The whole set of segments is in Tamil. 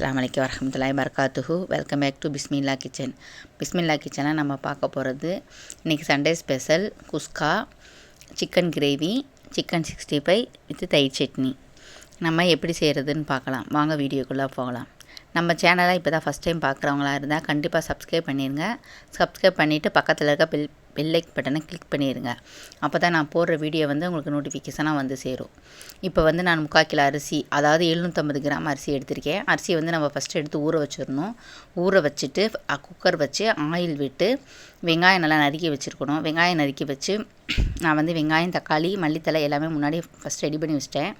அஸ்ஸலாமு அலைக்கும் வரஹ்மத்துல்லாஹி வபரகாத்துஹு. Welcome back to Bismillah kitchen. Bismillah கிச்சனை நம்ம பார்க்க போகிறது இன்றைக்கி Sunday special kuska, chicken gravy, chicken 65 with தயிர் சட்னி. நம்ம எப்படி செய்கிறதுன்னு பார்க்கலாம். வாங்க வீடியோக்குள்ளே போகலாம். நம்ம சேனலை இப்போ தான் ஃபஸ்ட் டைம் பார்க்குறவங்களா இருந்தால் கண்டிப்பாக சப்ஸ்கிரைப் பண்ணிடுங்க. சப்ஸ்கிரைப் பண்ணிவிட்டு பக்கத்தில் இருக்க பெல்லைக் பட்டனை கிளிக் பண்ணிடுங்க. அப்போ தான் நான் போடுற வீடியோ உங்களுக்கு நோட்டிஃபிகேஷனாக வந்து சேரும். இப்போ நான் 3/4 கிலோ அரிசி, அதாவது 750 கிராம் அரிசி எடுத்திருக்கேன். அரிசியை நம்ம ஃபஸ்ட்டு எடுத்து ஊற வச்சிடணும். ஊற வச்சுட்டு குக்கர் வச்சு ஆயில் விட்டு வெங்காயம் நல்லா நறுக்கி வச்சுருக்கணும். வெங்காயம் நறுக்கி வச்சு நான் வெங்காயம், தக்காளி, மல்லித்தலை எல்லாமே முன்னாடி ஃபஸ்ட் ரெடி பண்ணி வச்சிட்டேன்.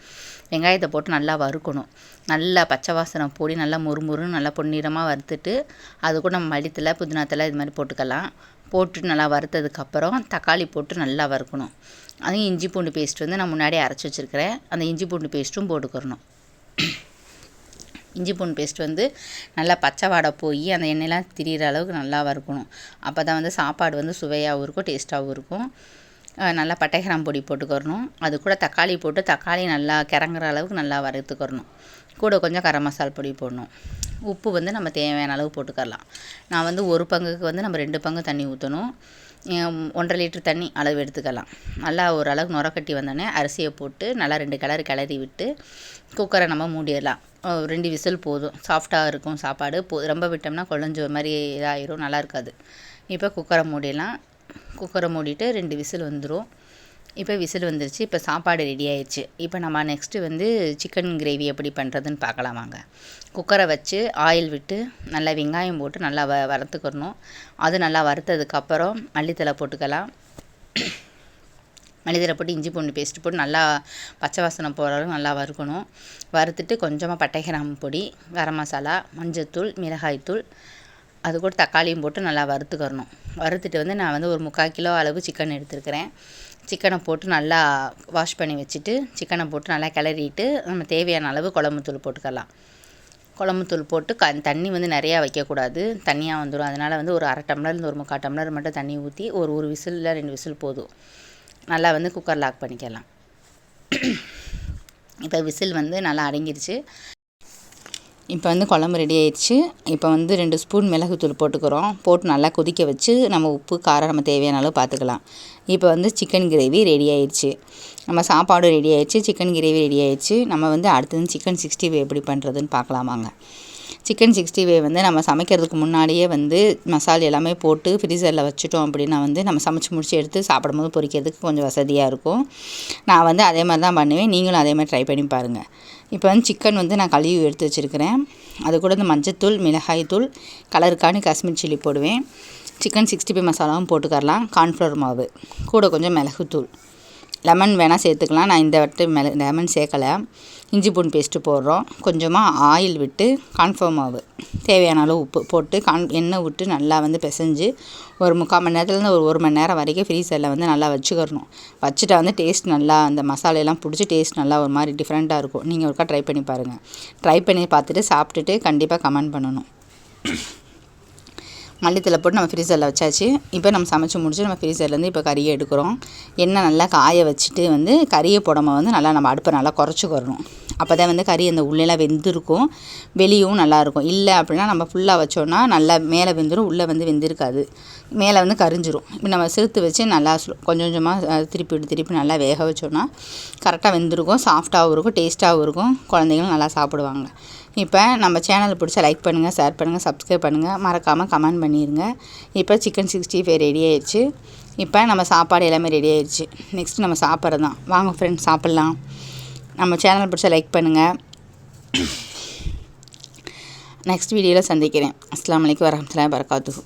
வெங்காயத்தை போட்டு நல்லா வறுக்கணும். நல்லா பச்சை வாசனை போடி நல்லா முறுமுறுன்னு நல்லா பொன்னிறமாக வறுத்துட்டு அது கூட நம்ம மல்லித்தலை, புதினா தலை இது மாதிரி போட்டுக்கலாம். போட்டுட்டு நல்லா வறுத்ததுக்கப்புறம் தக்காளி போட்டு நல்லா வறுக்கணும். அதையும் இஞ்சி பூண்டு பேஸ்ட் நான் முன்னாடியே அரைச்சி வச்சுருக்கிறேன். அந்த இஞ்சி பூண்டு பேஸ்ட்டும் போட்டுக்கிறணும். இஞ்சி பூண்டு பேஸ்ட் நல்லா பச்சை வாடை போய் அந்த எண்ணெயெலாம் திரியிற அளவுக்கு நல்லா வறுக்கணும். அப்போ தான் சாப்பாடு சுவையாகவும் இருக்கும், டேஸ்ட்டாகவும் இருக்கும். நல்லா பட்டை கிராம்பு பொடி போட்டுக்கிறணும். அது கூட தக்காளி போட்டு தக்காளி நல்லா கிறங்குற அளவுக்கு நல்லா வறுத்துக்கிறணும். கூட கொஞ்சம் கரம் மசாலா பொடி போடணும். உப்பு நம்ம தேவையான அளவு போட்டுக்கலாம். நான் ஒரு பங்குக்கு நம்ம 2 பங்கு தண்ணி ஊற்றணும். 1.5 லிட்டர் தண்ணி அளவு எடுத்துக்கலாம். நல்லா ஓரளவுக்கு நுரக்கட்டி வந்தோடனே அரிசியை போட்டு நல்லா 2 கிளறி விட்டு குக்கரை நம்ம மூடிடலாம். 2 விசில் போதும். சாஃப்டாக இருக்கும் சாப்பாடு. ரொம்ப விட்டோம்னா குழஞ்ச மாதிரி இதாகிடும், நல்லா இருக்காது. இப்போ குக்கரை மூடிடலாம். குக்கரை மூடிட்டு 2 விசில் வந்துடும். இப்போ விசில் வந்துருச்சு. இப்போ சாப்பாடு ரெடி ஆயிடுச்சு. இப்போ நம்ம நெக்ஸ்ட்டு சிக்கன் கிரேவி எப்படி பண்ணுறதுன்னு பார்க்கலாம் வாங்க. குக்கரை வச்சு ஆயில் விட்டு நல்லா வெங்காயம் போட்டு நல்லா வறுத்துக்கிறணும். அது நல்லா வறுத்ததுக்கப்புறம் மல்லித்தலை போட்டுக்கலாம். மல்லித்தலை போட்டு இஞ்சி பூண்டு பேஸ்ட்டு போட்டு நல்லா பச்சை வாசனை போகிற அளவுக்கு நல்லா வறுக்கணும். வறுத்துட்டு கொஞ்சமாக பட்டை கிராம்பு பொடி, கரம் மசாலா, மஞ்சத்தூள், மிளகாய்த்தூள், அது கூட தக்காளியும் போட்டு நல்லா வறுத்துக்கிறணும். வறுத்துட்டு நான் ஒரு 3/4 கிலோ அளவு சிக்கன் எடுத்துருக்கிறேன். சிக்கனை போட்டு நல்லா வாஷ் பண்ணி வச்சுட்டு சிக்கனை போட்டு நல்லா கிளறிட்டு நம்ம தேவையான அளவு குழம்புத்தூள் போட்டுக்கலாம். குழம்புத்தூள் போட்டு தண்ணி நிறையா வைக்கக்கூடாது, தண்ணியாக வந்துடும். அதனால் ஒரு 1/2 டம்ளர்லேருந்து 1/4 டம்ளர் மட்டும் தண்ணி ஊற்றி ஒரு விசில் இல்லை 2 விசில் போதும். நல்லா குக்கர் லாக் பண்ணிக்கலாம். இப்போ விசில் நல்லா அடங்கிடுச்சு. இப்போ குழம்பு ரெடி ஆயிடுச்சு. இப்போ 2 ஸ்பூன் மிளகுத்தூள் போட்டுக்கிறோம். போட்டு நல்லா கொதிக்க வச்சு நம்ம உப்பு காரம் நம்ம தேவையான அளவு பார்த்துக்கலாம். இப்போ சிக்கன் கிரேவி ரெடி ஆயிடுச்சு. நம்ம சாப்பாடு ரெடி ஆயிடுச்சு, சிக்கன் கிரேவி ரெடி ஆயிடுச்சு. நம்ம அடுத்தது சிக்கன் 65 எப்படி பண்ணுறதுன்னு பார்க்கலாமாங்க. சிக்கன் 65 நம்ம சமைக்கிறதுக்கு முன்னாடியே மசாலா எல்லாமே போட்டு ஃப்ரீசரில் வச்சுட்டோம் அப்படின்னா நம்ம சமைச்சு முடிச்சு எடுத்து சாப்பிடும்போது பொரிக்கிறதுக்கு கொஞ்சம் வசதியாக இருக்கும். நான் அதே மாதிரி தான் பண்ணுவேன். நீங்களும் அதே மாதிரி ட்ரை பண்ணி பாருங்கள். இப்போ சிக்கன் நான் கழுவி எடுத்து வச்சுருக்கிறேன். அது கூட மஞ்சத்தூள், மிளகாய்த்தூள், கலருக்கான காஷ்மீர் சில்லி போடுவேன். சிக்கன் 65 மசாலாவும் போட்டுக்கரலாம். கார்ன்ஃப்ளவர் மாவு, கூட கொஞ்சம் மிளகுத்தூள், லெமன் வேணால் சேர்த்துக்கலாம். நான் இந்த வட்டு லெமன் சேர்க்கலை. இஞ்சி பூண்டு பேஸ்ட்டு போடுறோம். கொஞ்சமாக ஆயில் விட்டு கார்ன்ஃப்ளவர் மாவு, தேவையான அளவு உப்பு போட்டு எண்ணெய் விட்டு நல்லா பிசைஞ்சு ஒரு 3/4 மணி நேரத்துலேருந்து ஒரு 1 மணி நேரம் வரைக்கும் ஃப்ரீசரில் நல்லா வச்சுக்கிறணும். வச்சுட்டா டேஸ்ட் நல்லா அந்த மசாலையெல்லாம் பிடிச்சி டேஸ்ட் நல்லா ஒரு மாதிரி டிஃப்ரெண்ட்டாக இருக்கும். நீங்கள் ஒருக்கா ட்ரை பண்ணி பாருங்கள். ட்ரை பண்ணி பார்த்துட்டு சாப்பிட்டுட்டு கண்டிப்பாக கமெண்ட் பண்ணணும். மல்லித்தலை போட்டு நம்ம ஃப்ரீசரில் வச்சாச்சு. இப்போ நம்ம சமைச்சு முடிச்சு நம்ம ஃப்ரீசர்லேருந்து இப்போ கறியை எடுக்கிறோம். எண்ணெய் நல்லா காய வச்சுட்டு கறியை போடாமல் நல்லா நம்ம அடுப்பை நல்லா குறைச்சிக்கிறணும். அப்போ தான் கறி அந்த உள்ளெல்லாம் வெந்திருக்கும், வெளியும் நல்லாயிருக்கும். இல்லை அப்படின்னா நம்ம ஃபுல்லாக வச்சோன்னா நல்லா மேலே வெந்துடும், உள்ளே வெந்திருக்காது, மேலே கரிஞ்சிரும். இப்போ நம்ம சேர்த்து வச்சு நல்லா கொஞ்சம் கொஞ்சமாக திருப்பி நல்லா வேக வச்சோன்னா கரெக்டாக வெந்திருக்கும், சாஃப்டாகவும் இருக்கும், டேஸ்ட்டாகவும் இருக்கும். குழந்தைங்களும் நல்லா சாப்பிடுவாங்க. இப்போ நம்ம சேனலை பிடிச்சா லைக் பண்ணுங்கள், ஷேர் பண்ணுங்கள், சப்ஸ்கிரைப் பண்ணுங்கள், மறக்காமல் கமெண்ட் பண்ணிடுங்க. இப்போ சிக்கன் 65 ரெடி ஆயிடுச்சு. இப்போ நம்ம சாப்பாடு எல்லாமே ரெடி ஆயிடுச்சு. நெக்ஸ்ட் நம்ம சாப்பிட்றது தான். வாங்க ஃப்ரெண்ட்ஸ் சாப்பிட்லாம். நம்ம சேனலை பிடிச்சா லைக் பண்ணுங்கள். நெக்ஸ்ட் வீடியோவில் சந்திக்கிறேன். அஸ்ஸலாமு அலைக்கும் வரஹ்மத்துல்லாஹி வபரகாத்துஹு.